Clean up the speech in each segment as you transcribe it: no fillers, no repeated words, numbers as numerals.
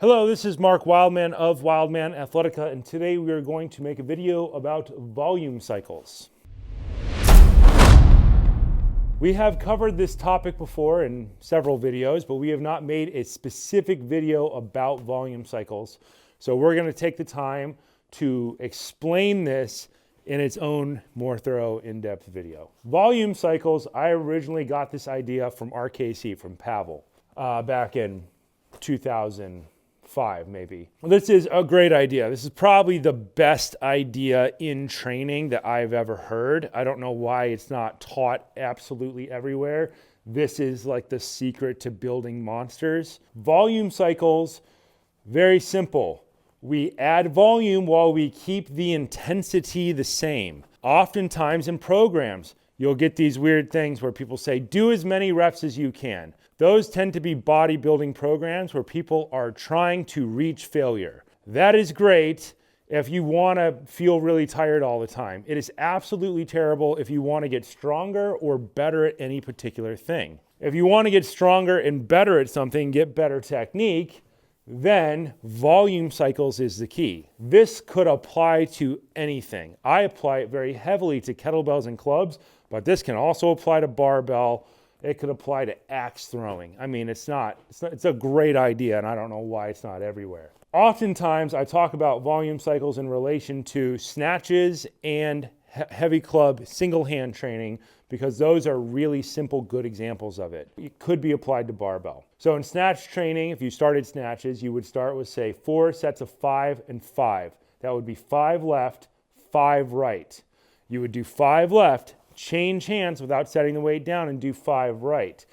Hello, this is Mark Wildman of Wildman Athletica, and today we are going to make a video about volume cycles. We have covered this topic before in several videos, but we have not made a specific video about volume cycles. So we're going to take the time to explain this in its own more thorough, in-depth video. Volume cycles, I originally got this idea from RKC, from Pavel, back in 2005 maybe. This is a great idea. This is probably the best idea in training that I've ever heard. I don't know why it's not taught absolutely everywhere. This is like the secret to building monsters. Volume cycles, very simple. We add volume while we keep the intensity the same. Oftentimes in programs, you'll get these weird things where people say, do as many reps as you can. Those tend to be bodybuilding programs where people are trying to reach failure. That is great if you want to feel really tired all the time. It is absolutely terrible if you want to get stronger or better at any particular thing. If you want to get stronger and better at something, get better technique, then volume cycles is the key. This could apply to anything. I apply it very heavily to kettlebells and clubs, but this can also apply to barbell. It could apply to axe throwing. I mean, it's a great idea, and I don't know why it's not everywhere. Oftentimes, I talk about volume cycles in relation to snatches and heavy club single hand training, because those are really simple, good examples of it. It could be applied to barbell. So in snatch training, if you started snatches, you would start with, say, 4 sets of 5 and 5. That would be 5 left, 5 right. You would do 5 left, change hands without setting the weight down, and do 5 right.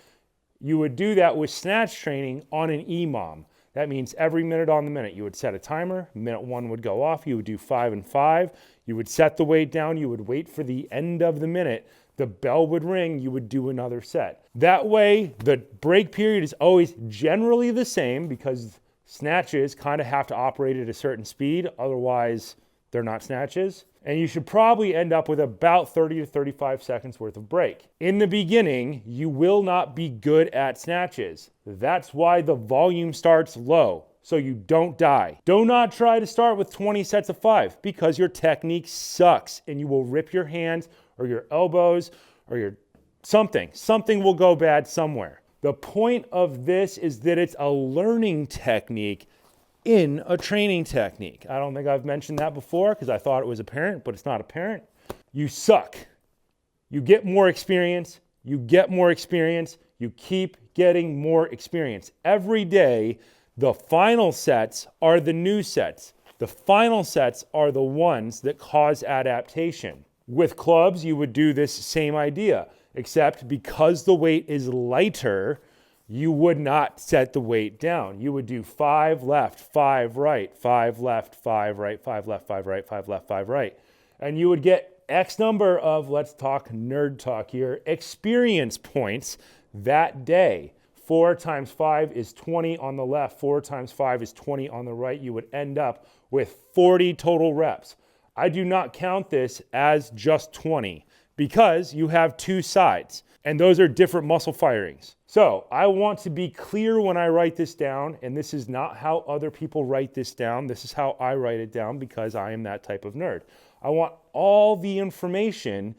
You would do that with snatch training on an EMOM. That means every minute on the minute. You would set a timer, minute 1 would go off, you would do 5 and 5. You would set the weight down, you would wait for the end of the minute, the bell would ring, you would do another set. That way, the break period is always generally the same, because snatches kind of have to operate at a certain speed, otherwise they're not snatches. And you should probably end up with about 30 to 35 seconds worth of break. In the beginning, you will not be good at snatches. That's why the volume starts low, so you don't die. Do not try to start with 20 sets of 5, because your technique sucks and you will rip your hands or your elbows or your something. Something will go bad somewhere. The point of this is that it's a learning technique in a training technique. I don't think I've mentioned that before because I thought it was apparent, but it's not apparent. You suck. You get more experience. You get more experience. You keep getting more experience. Every day, the final sets are the new sets. The final sets are the ones that cause adaptation. With clubs, you would do this same idea, except because the weight is lighter, you would not set the weight down. You would do 5 left, 5 right, 5 left, 5 right, 5 left, 5 right, 5 left, 5 right. And you would get X number of, let's talk nerd talk here, experience points that day. 4 times 5 is 20 on the left, 4 times 5 is 20 on the right. You would end up with 40 total reps. I do not count this as just 20 because you have 2 sides, and those are different muscle firings. So I want to be clear when I write this down, and this is not how other people write this down. This is how I write it down because I am that type of nerd. I want all the information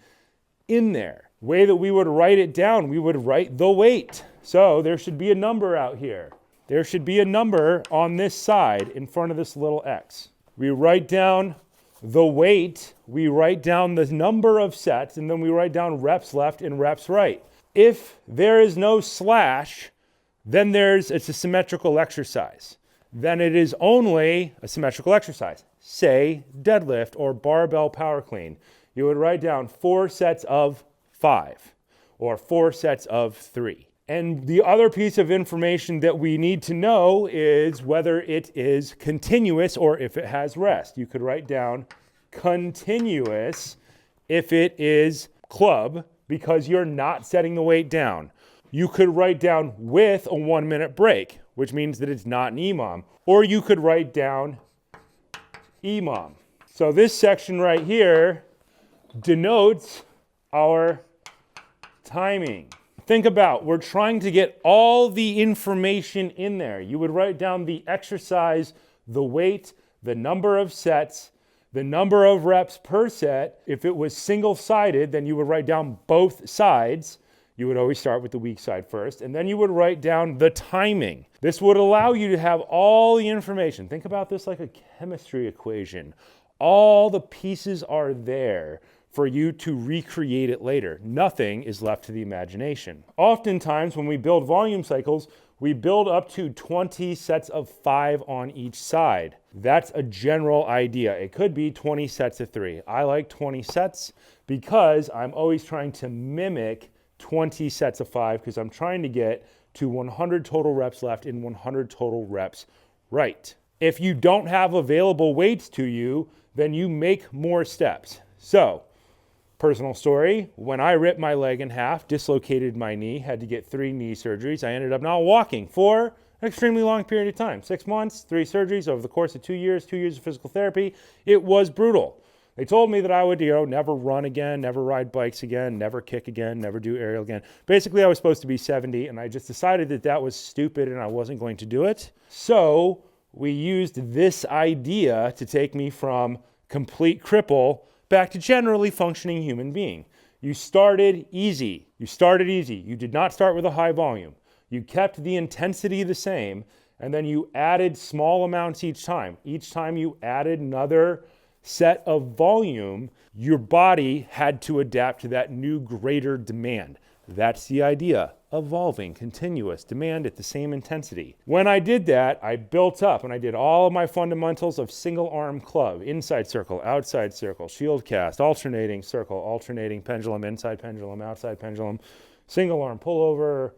in there. The way that we would write it down, we would write the weight. So there should be a number out here. There should be a number on this side in front of this little X. We write down the weight, we write down the number of sets, and then we write down reps left and reps right. If there is no slash, then it's a symmetrical exercise. Then it is only a symmetrical exercise. Say deadlift or barbell power clean. You would write down 4 sets of 5 or 4 sets of 3. And the other piece of information that we need to know is whether it is continuous or if it has rest. You could write down continuous if it is club, because you're not setting the weight down. You could write down with a 1-minute break, which means that it's not an EMOM. Or you could write down EMOM. So this section right here denotes our timing. think about, we're trying to get all the information in there. You would write down the exercise, the weight, the number of sets, the number of reps per set. If it was single-sided, then you would write down both sides. You would always start with the weak side first, and then you would write down the timing. This would allow you to have all the information. Think about this like a chemistry equation. All the pieces are there for you to recreate it later. Nothing is left to the imagination. Oftentimes, when we build volume cycles, we build up to 20 sets of 5 on each side. That's a general idea. It could be 20 sets of 3. I like 20 sets because I'm always trying to mimic 20 sets of 5 because I'm trying to get to 100 total reps left in 100 total reps right. If you don't have available weights to you, then you make more steps. So, personal story, when I ripped my leg in half, dislocated my knee, had to get 3 knee surgeries, I ended up not walking for an extremely long period of time. 6 months, 3 surgeries over the course of 2 years, 2 years of physical therapy. It was brutal. They told me that I would, never run again, never ride bikes again, never kick again, never do aerial again. Basically, I was supposed to be 70, and I just decided that that was stupid and I wasn't going to do it. So we used this idea to take me from complete cripple back to generally functioning human being. You started easy. You did not start with a high volume. You kept the intensity the same, and then you added small amounts each time. Each time you added another set of volume, your body had to adapt to that new greater demand. That's the idea. Evolving, continuous, demand at the same intensity. When I did that, I built up and I did all of my fundamentals of single arm club, inside circle, outside circle, shield cast, alternating circle, alternating pendulum, inside pendulum, outside pendulum, single arm pullover,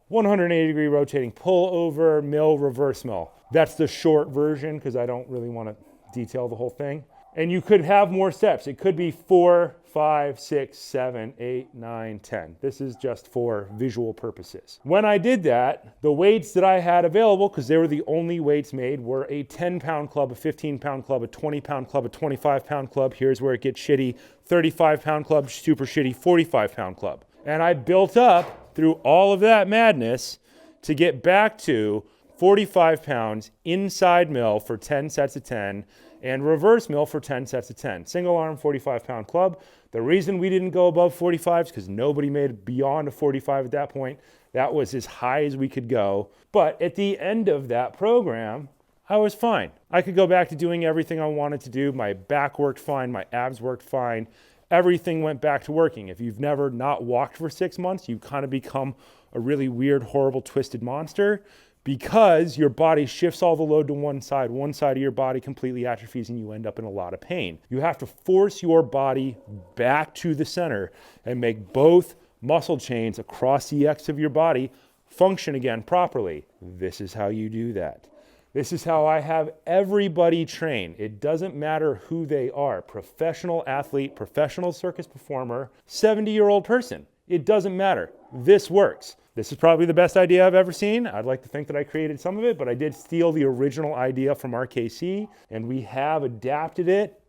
180 degree rotating pullover, mill, reverse mill. That's the short version because I don't really want to detail the whole thing. And you could have more steps. It could be 4, 5, 6, 7, 8, 9, 10. This is just for visual purposes. When I did that, the weights that I had available, because they were the only weights made, were a 10-pound club, a 15-pound club, a 20-pound club, a 25-pound club. Here's where it gets shitty. 35-pound club, super shitty, 45-pound club. And I built up through all of that madness to get back to 45 pounds inside mill for 10 sets of 10 and reverse mill for 10 sets of 10. Single arm 45-pound club. The reason we didn't go above 45 is because nobody made it beyond a 45 at that point. That was as high as we could go. But at the end of that program, I was fine. I could go back to doing everything I wanted to do. My back worked fine. My abs worked fine. Everything went back to working. If you've never not walked for 6 months, you kind of become a really weird, horrible, twisted monster because your body shifts all the load to one side of your body completely atrophies and you end up in a lot of pain. You have to force your body back to the center and make both muscle chains across the X of your body function again properly. This is how you do that. This is how I have everybody train. It doesn't matter who they are, professional athlete, professional circus performer, 70-year-old person. It doesn't matter. This works. This is probably the best idea I've ever seen. I'd like to think that I created some of it, but I did steal the original idea from RKC, and we have adapted it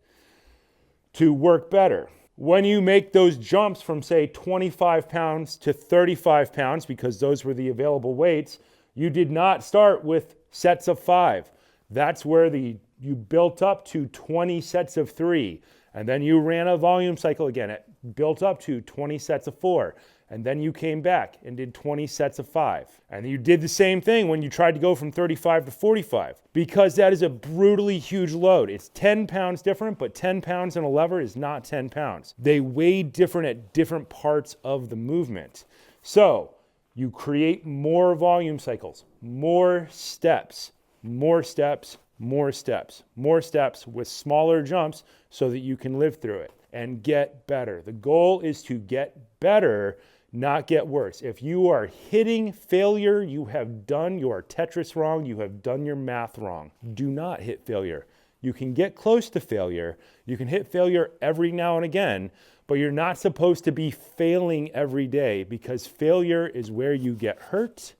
to work better. When you make those jumps from, say, 25 pounds to 35 pounds, because those were the available weights, you did not start with sets of 5. That's where you built up to 20 sets of 3, and then you ran a volume cycle again. It built up to 20 sets of 4. And then you came back and did 20 sets of 5. And you did the same thing when you tried to go from 35 to 45, because that is a brutally huge load. It's 10 pounds different, but 10 pounds in a lever is not 10 pounds. They weigh different at different parts of the movement. So you create more volume cycles, more steps, more steps, more steps, more steps with smaller jumps so that you can live through it and get better. The goal is to get better, not get worse. If you are hitting failure, you have done your Tetris wrong, you have done your math wrong. Do not hit failure. You can get close to failure. You can hit failure every now and again, but you're not supposed to be failing every day because failure is where you get hurt.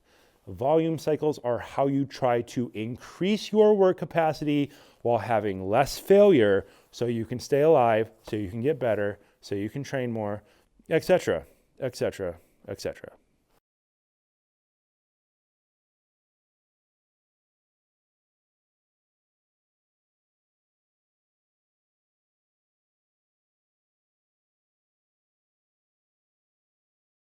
Volume cycles are how you try to increase your work capacity while having less failure so you can stay alive, so you can get better, so you can train more, etc. etc., etc.